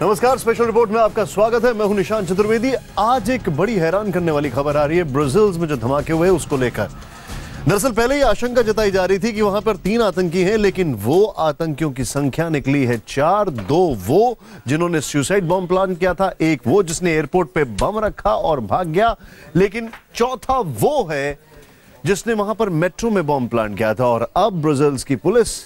नमस्कार, special report में आपका स्वागत है। मैं हूं निशान चतुर्वेदी। आज एक बड़ी हैरान करने वाली खबर आ रही है ब्राजील में जो धमाके हुए उसको लेकर। दरअसल पहले ही आशंका जताई जा रही थी कि वहां पर 3 आतंकी हैं, लेकिन वो आतंकियों की संख्या निकली है 4। 2 वो जिन्होंने सुसाइड बॉम्ब प्लान किया था, एक वो जिसने एयरपोर्ट पे बम रखा और भाग गया, लेकिन चौथा वो है जिसने वहां पर मेट्रो में बॉम्ब प्लान किया था। और अब ब्राजील की पुलिस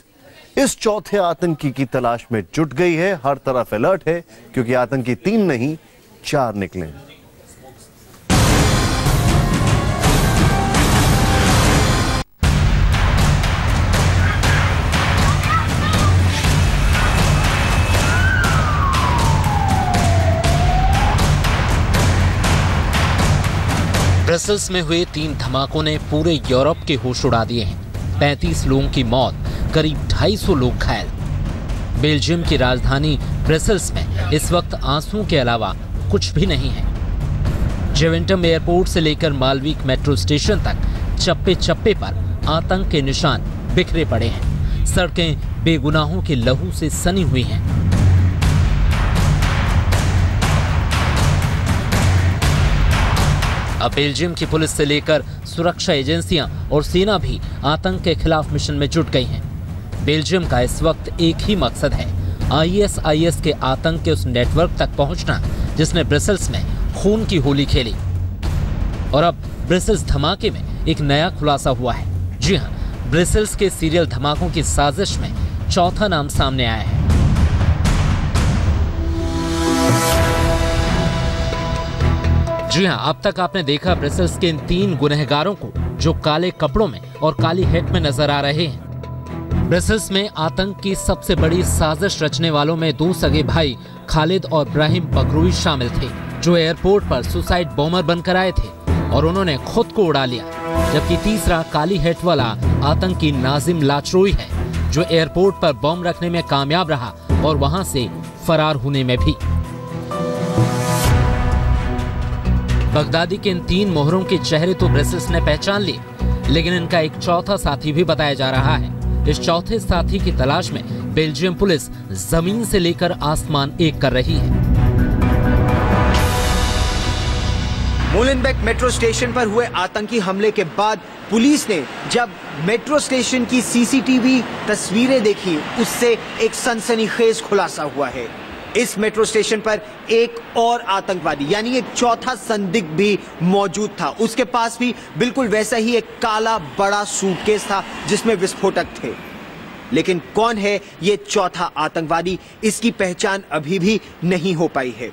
इस चौथे आतंकी की तलाश में जुट गई है। हर तरफ अलर्ट है क्योंकि आतंकी 3 नहीं 4 निकले। ब्रसेल्स में हुए 3 धमाकों ने पूरे यूरोप के होश उड़ा दिए हैं। 35 लोगों की मौत, करीब 250 लोग घायल। बेल्जियम की राजधानी ब्रसेल्स में इस वक्त आंसुओं के अलावा कुछ भी नहीं है। जेवेंटम एयरपोर्ट से लेकर मालवीक मेट्रो स्टेशन तक चप्पे चप्पे पर आतंक के निशान बिखरे पड़े हैं। सड़कें बेगुनाहों के लहू से सनी हुई हैं। अब बेल्जियम की पुलिस से लेकर सुरक्षा एजेंसियां और सेना भी आतंक के खिलाफ मिशन में जुट गई हैं। बेल्जियम का इस वक्त एक ही मकसद है, ISIS के आतंक के उस नेटवर्क तक पहुंचना जिसने ब्रसेल्स में खून की होली खेली। और अब ब्रसेल्स धमाके में एक नया खुलासा हुआ है। जी हां, ब्रसेल्स के सीरियल धमाकों की साजिश में चौथा नाम सामने आया है। जी हां, अब तक आपने देखा ब्रसेल्स के इन 3 गुनहगारों को जो काले कपड़ों में और काली हैट में नजर आ रहे हैं। ब्रसेल्स में आतंक की सबसे बड़ी साजिश रचने वालों में 2 सगे भाई खालिद और इब्राहिम बकरूई शामिल थे, जो एयरपोर्ट पर सुसाइड बॉम्बर बनकर आए थे और उन्होंने खुद को उड़ा लिया। जबकि तीसरा काली हैट वाला आतंकी नाजिम लाचरोई है, जो एयरपोर्ट पर बम रखने में कामयाब रहा और वहां से फरार होने में भी। बगदादी के इन 3 मोहरों के चेहरे तो ब्रसेल्स ने पहचान लिए, लेकिन इनका एक चौथा साथी भी बताया जा रहा है। इस चौथे साथी की तलाश में बेल्जियम पुलिस जमीन से लेकर आसमान एक कर रही है। मोलेनबेक मेट्रो स्टेशन पर हुए आतंकी हमले के बाद पुलिस ने जब मेट्रो स्टेशन की CCTV तस्वीरें देखी, उससे एक सनसनीखेज खुलासा हुआ है। इस मेट्रो स्टेशन पर एक और आतंकवादी यानी एक चौथा संदिग्ध भी मौजूद था। उसके पास भी बिल्कुल वैसा ही एक काला बड़ा सूटकेस था जिसमें विस्फोटक थे। लेकिन कौन है ये चौथा आतंकवादी, इसकी पहचान अभी भी नहीं हो पाई है।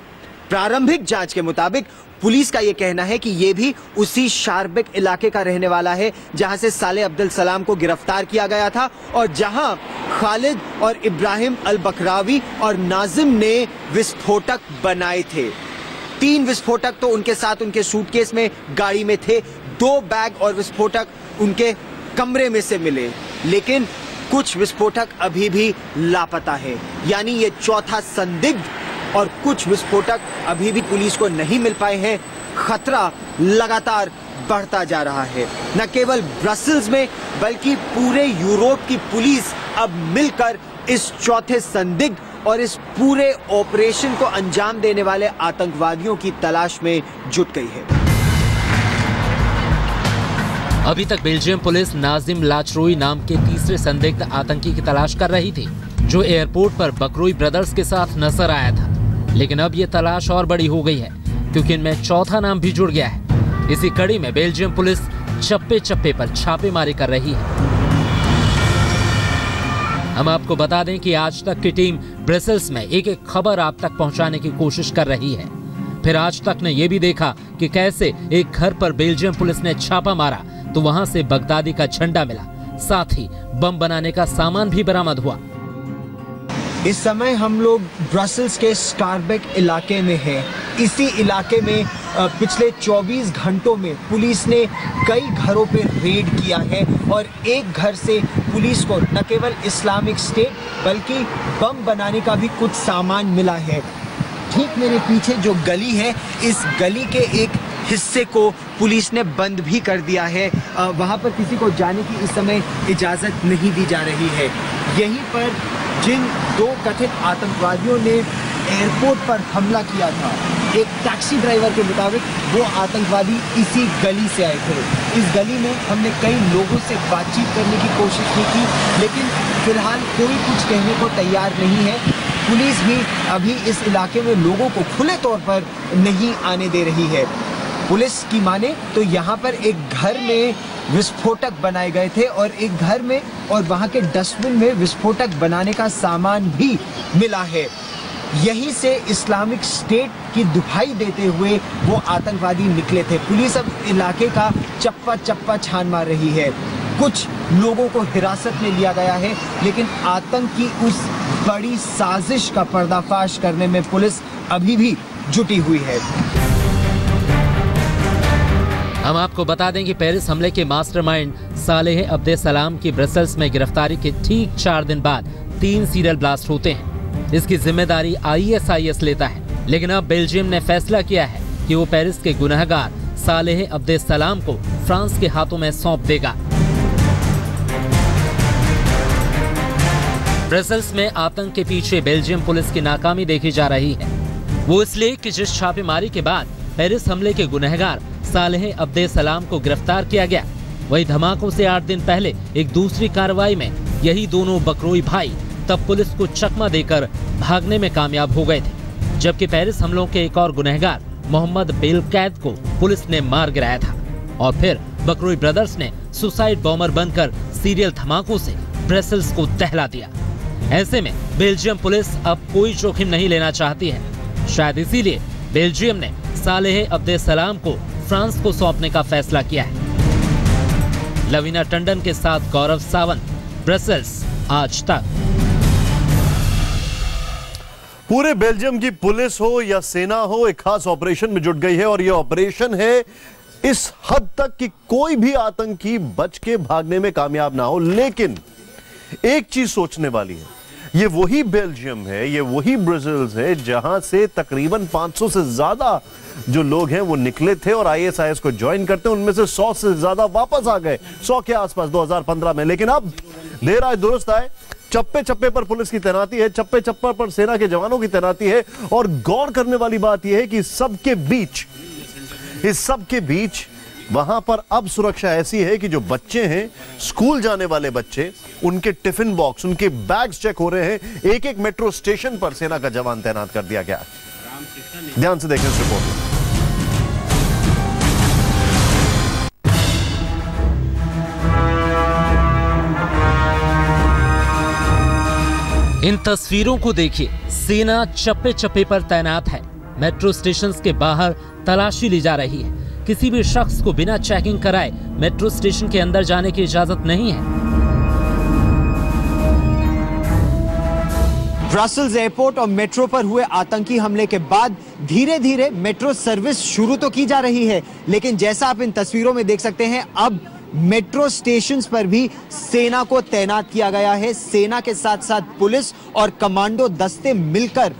प्रारंभिक जांच के मुताबिक पुलिस का यह कहना है कि यह भी उसी शारबेक इलाके का रहने वाला है जहां से साले अब्दुल सलाम को गिरफ्तार किया गया था और जहां खालिद और इब्राहिम अल बकरावी और नाजिम ने विस्फोटक बनाए थे। 3 विस्फोटक तो उनके साथ उनके सूटकेस में गाड़ी में थे। 2 बैग और विस्फोटक उनके कमरे में से मिले, लेकिन कुछ विस्फोटक अभी भी लापता है। यानी ये चौथा संदिग्ध और कुछ विस्फोटक अभी भी पुलिस को नहीं मिल पाए हैं। खतरा लगातार बढ़ता जा रहा है। न केवल ब्रसेल्स में बल्कि पूरे यूरोप की पुलिस अब मिलकर इस चौथे संदिग्ध और इस पूरे ऑपरेशन को अंजाम देने वाले आतंकवादियों की तलाश में जुट गई है। अभी तक बेल्जियम पुलिस नाजिम लाचरोई नाम के तीसरे संदिग्ध आतंकी की तलाश कर रही थी, जो एयरपोर्ट पर बकरोई ब्रदर्स के साथ नजर आया था। लेकिन अब यह तलाश और बड़ी हो गई है क्योंकि इनमें चौथा नाम भी जुड़ गया है। इसी कड़ी में बेल्जियम पुलिस चप्पे चप्पे पर छापेमारी कर रही है। हम आपको बता दें कि आज तक की टीम ब्रसेल्स में एक एक खबर आप तक पहुंचाने की कोशिश कर रही है। फिर आज तक ने यह भी देखा कि कैसे एक घर पर बेल्जियम पुलिस ने छापा मारा तो वहां से बगदादी का झंडा मिला, साथ ही बम बनाने का सामान भी बरामद हुआ। इस समय हम लोग ब्रसेल्स के स्कारबेक इलाके में हैं। इसी इलाके में पिछले 24 घंटों में पुलिस ने कई घरों पे रेड किया है और एक घर से पुलिस को न केवल इस्लामिक स्टेट बल्कि बम बनाने का भी कुछ सामान मिला है। ठीक मेरे पीछे जो गली है, इस गली के एक हिस्से को पुलिस ने बंद भी कर दिया है। वहाँ पर किसी को जाने की इस समय इजाज़त नहीं दी जा रही है। यहीं पर जिन 2 कथित आतंकवादियों ने एयरपोर्ट पर हमला किया था, एक टैक्सी ड्राइवर के मुताबिक वो आतंकवादी इसी गली से आए थे। इस गली में हमने कई लोगों से बातचीत करने की कोशिश की थी, लेकिन फिलहाल कोई कुछ कहने को तैयार नहीं है। पुलिस भी अभी इस इलाके में लोगों को खुले तौर पर नहीं आने दे रही है। पुलिस की माने तो यहाँ पर एक घर में विस्फोटक बनाए गए थे और एक घर में और वहाँ के डस्टबिन में विस्फोटक बनाने का सामान भी मिला है। यहीं से इस्लामिक स्टेट की दुहाई देते हुए वो आतंकवादी निकले थे। पुलिस अब इलाके का चप्पा चप्पा छान मार रही है। कुछ लोगों को हिरासत में लिया गया है, लेकिन आतंक की उस बड़ी साजिश का पर्दाफाश करने में पुलिस अभी भी जुटी हुई है। हम आपको बता दें कि पेरिस हमले के मास्टरमाइंड सालेह अब्देसलाम की ब्रसेल्स में गिरफ्तारी के ठीक 4 दिन बाद 3 सीरियल ब्लास्ट होते हैं। इसकी जिम्मेदारी ISIS लेता है, लेकिन अब बेल्जियम ने फैसला किया है कि वो पेरिस के गुनहगार सालेह अब्देसलाम को फ्रांस के हाथों में सौंप देगा। ब्रसेल्स में आतंक के पीछे बेल्जियम पुलिस की नाकामी देखी जा रही है। वो इसलिए कि जिस छापेमारी के बाद पेरिस हमले के गुनहगार सालेह अब्देसलाम को गिरफ्तार किया गया, वही धमाकों से 8 दिन पहले एक दूसरी कार्रवाई में यही दोनों बकरोई भाई तब पुलिस को चकमा देकर भागने में कामयाब हो गए थे, जबकि पेरिस हमलों के एक और गुनहगार मोहम्मद बेलकैद को पुलिस ने मार गिराया था और फिर बकरोई ब्रदर्स ने सुसाइड बॉम्बर बनकर सीरियल धमाकों से ब्रसेल्स को दहला दिया। ऐसे में बेल्जियम पुलिस अब कोई जोखिम नहीं लेना चाहती है। शायद इसीलिए बेल्जियम ने सालेह अब्देसलाम को फ्रांस को सौंपने का फैसला किया है। लवीना टंडन के साथ गौरव सावंत, ब्रसेल्स, आज तक। पूरे बेल्जियम की पुलिस हो या सेना हो, एक खास ऑपरेशन में जुट गई है और यह ऑपरेशन है इस हद तक कि कोई भी आतंकी बच के भागने में कामयाब ना हो। लेकिन एक चीज सोचने वाली है, ये वही बेल्जियम है, ये वही ब्रसेल्स है जहां से तकरीबन 500 से ज्यादा जो लोग हैं वो निकले थे और ISIS को ज्वाइन करते हैं। उनमें से 100 से ज्यादा वापस आ गए, 100 के आसपास 2015 में। लेकिन अब देर आए दुरुस्त आए, चप्पे चप्पे पर पुलिस की तैनाती है, चप्पे चप्पे पर सेना के जवानों की तैनाती है। और गौर करने वाली बात यह है कि इस सब के बीच वहां पर अब सुरक्षा ऐसी है कि जो बच्चे हैं, स्कूल जाने वाले बच्चे, उनके टिफिन बॉक्स, उनके बैग्स चेक हो रहे हैं। एक एक मेट्रो स्टेशन पर सेना का जवान तैनात कर दिया गया। ध्यान से देखें इस रिपोर्ट। इन तस्वीरों को देखिए, सेना चप्पे चप्पे पर तैनात है। मेट्रो स्टेशन के बाहर तलाशी ली जा रही है। किसी भी शख्स को बिना चेकिंग कराए मेट्रो स्टेशन के अंदर जाने की इजाजत नहीं है। ब्रसेल्स एयरपोर्ट और मेट्रो पर हुए आतंकी हमले के बाद धीरे धीरे मेट्रो सर्विस शुरू तो की जा रही है, लेकिन जैसा आप इन तस्वीरों में देख सकते हैं, अब मेट्रो स्टेशंस पर भी सेना को तैनात किया गया है। सेना के साथ साथ पुलिस और कमांडो दस्ते मिलकर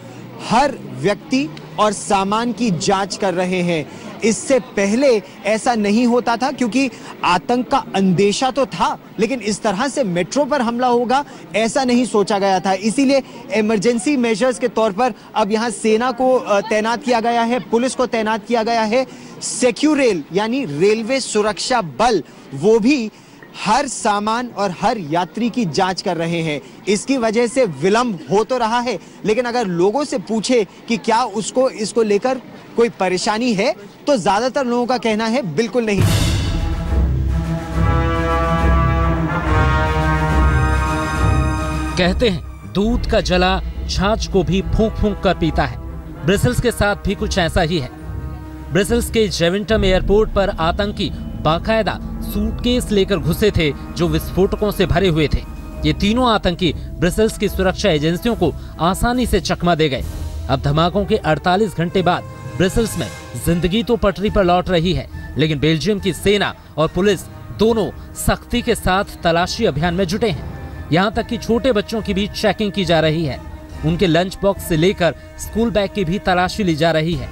हर व्यक्ति और सामान की जांच कर रहे हैं। इससे पहले ऐसा नहीं होता था, क्योंकि आतंक का अंदेशा तो था, लेकिन इस तरह से मेट्रो पर हमला होगा ऐसा नहीं सोचा गया था। इसीलिए इमरजेंसी मेजर्स के तौर पर अब यहाँ सेना को तैनात किया गया है, पुलिस को तैनात किया गया है। सेक्यूरेल यानी रेलवे सुरक्षा बल, वो भी हर सामान और हर यात्री की जांच कर रहे हैं। इसकी वजह से विलंब हो तो रहा है, लेकिन अगर लोगों से पूछे कि क्या उसको इसको लेकर कोई परेशानी है, तो ज्यादातर लोगों का कहना है बिल्कुल नहीं। कहते हैं दूध का जला छाछ को भी फूंक फूंक कर पीता है। ब्रसेल्स के साथ भी कुछ ऐसा ही है। ब्रसेल्स के जेवेंटम एयरपोर्ट पर आतंकी बाकायदा सूटकेस लेकर घुसे थे जो विस्फोटकों से भरे हुए थे। ये तीनों आतंकी ब्रसेल्स की सुरक्षा एजेंसियों को आसानी से चकमा दे गए। अब धमाकों के 48 घंटे बाद ब्रसेल्स में जिंदगी तो पटरी पर लौट रही है, लेकिन बेल्जियम की सेना और पुलिस दोनों सख्ती के साथ तलाशी अभियान में जुटे हैं। यहाँ तक कि छोटे बच्चों की भी चेकिंग की जा रही है। उनके लंच बॉक्स से लेकर स्कूल बैग की भी तलाशी ली जा रही है।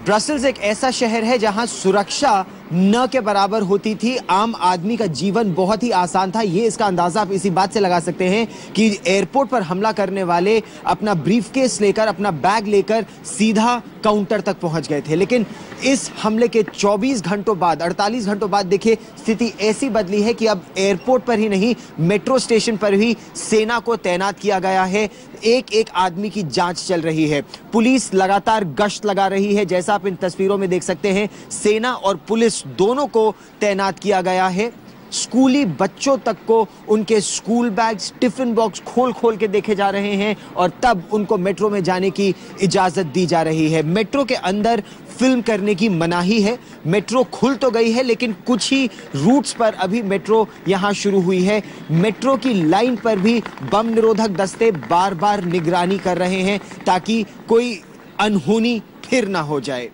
ब्रसेल्स एक ऐसा शहर है जहां सुरक्षा न के बराबर होती थी। आम आदमी का जीवन बहुत ही आसान था। ये इसका अंदाजा आप इसी बात से लगा सकते हैं कि एयरपोर्ट पर हमला करने वाले अपना ब्रीफकेस लेकर, अपना बैग लेकर सीधा काउंटर तक पहुंच गए थे। लेकिन इस हमले के 24 घंटों बाद, 48 घंटों बाद देखिए स्थिति ऐसी बदली है कि अब एयरपोर्ट पर ही नहीं, मेट्रो स्टेशन पर भी सेना को तैनात किया गया है। एक एक आदमी की जांच चल रही है। पुलिस लगातार गश्त लगा रही है। जैसा आप इन तस्वीरों में देख सकते हैं, सेना और पुलिस दोनों को तैनात किया गया है। स्कूली बच्चों तक को उनके स्कूल बैग्स, टिफिन बॉक्स खोल खोल के देखे जा रहे हैं और तब उनको मेट्रो में जाने की इजाजत दी जा रही है। मेट्रो के अंदर फिल्म करने की मनाही है। मेट्रो खुल तो गई है लेकिन कुछ ही रूट्स पर अभी मेट्रो यहां शुरू हुई है। मेट्रो की लाइन पर भी बम निरोधक दस्ते बार बार निगरानी कर रहे हैं ताकि कोई अनहोनी फिर ना हो जाए।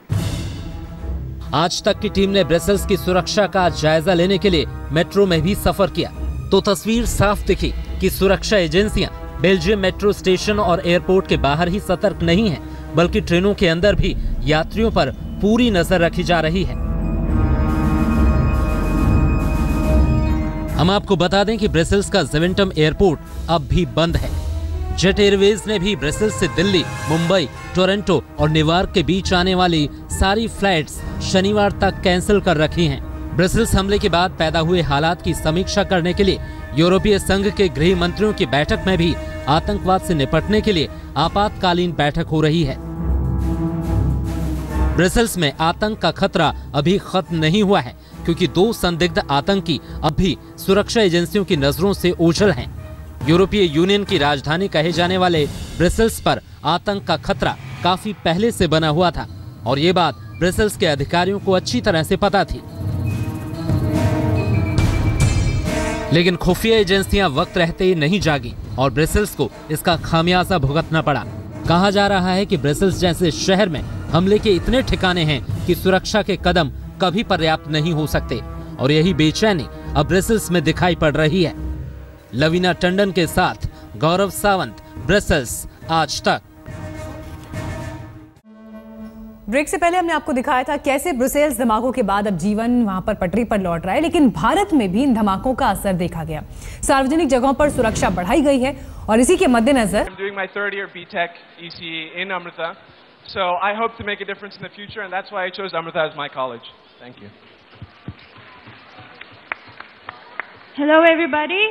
आज तक की टीम ने ब्रसेल्स की सुरक्षा का जायजा लेने के लिए मेट्रो में भी सफर किया तो तस्वीर साफ दिखी कि सुरक्षा एजेंसियां बेल्जियम मेट्रो स्टेशन और एयरपोर्ट के बाहर ही सतर्क नहीं हैं, बल्कि ट्रेनों के अंदर भी यात्रियों पर पूरी नजर रखी जा रही है। हम आपको बता दें कि ब्रसेल्स का ज़वेंटम एयरपोर्ट अब भी बंद है। जेट एयरवेज ने भी ब्रसेल्स से दिल्ली, मुंबई, टोरंटो और न्यूयॉर्क के बीच आने वाली सारी फ्लाइट्स शनिवार तक कैंसिल कर रखी हैं। ब्रसेल्स हमले के बाद पैदा हुए हालात की समीक्षा करने के लिए यूरोपीय संघ के गृह मंत्रियों की बैठक में भी आतंकवाद से निपटने के लिए आपातकालीन बैठक हो रही है। ब्रसेल्स में आतंक का खतरा अभी खत्म नहीं हुआ है क्योंकि 2 संदिग्ध आतंकी अब भी सुरक्षा एजेंसियों की नजरों से ओझल हैं। यूरोपीय यूनियन की राजधानी कहे जाने वाले ब्रसेल्स पर आतंक का खतरा काफी पहले से बना हुआ था और ये बात ब्रसेल्स के अधिकारियों को अच्छी तरह से पता थी। लेकिन खुफिया एजेंसियां वक्त रहते ही नहीं जागी और ब्रसेल्स को इसका खामियाजा भुगतना पड़ा। कहा जा रहा है कि ब्रसेल्स जैसे शहर में हमले के इतने ठिकाने हैं कि सुरक्षा के कदम कभी पर्याप्त नहीं हो सकते और यही बेचैनी अब ब्रसेल्स में दिखाई पड़ रही है। लवीना टंडन के साथ गौरव सावंत, ब्रसेल्स आज तक। ब्रेक से पहले हमने आपको दिखाया था कैसे ब्रुसेल्स धमाकों के बाद अब जीवन वहां पर पटरी पर लौट रहा है, लेकिन भारत में भी इन धमाकों का असर देखा गया। सार्वजनिक जगहों पर सुरक्षा बढ़ाई गई है और इसी के मद्देनजर So I hope to make a difference in the future, and that's why I chose Amrita as my college. Thank you. Hello, everybody.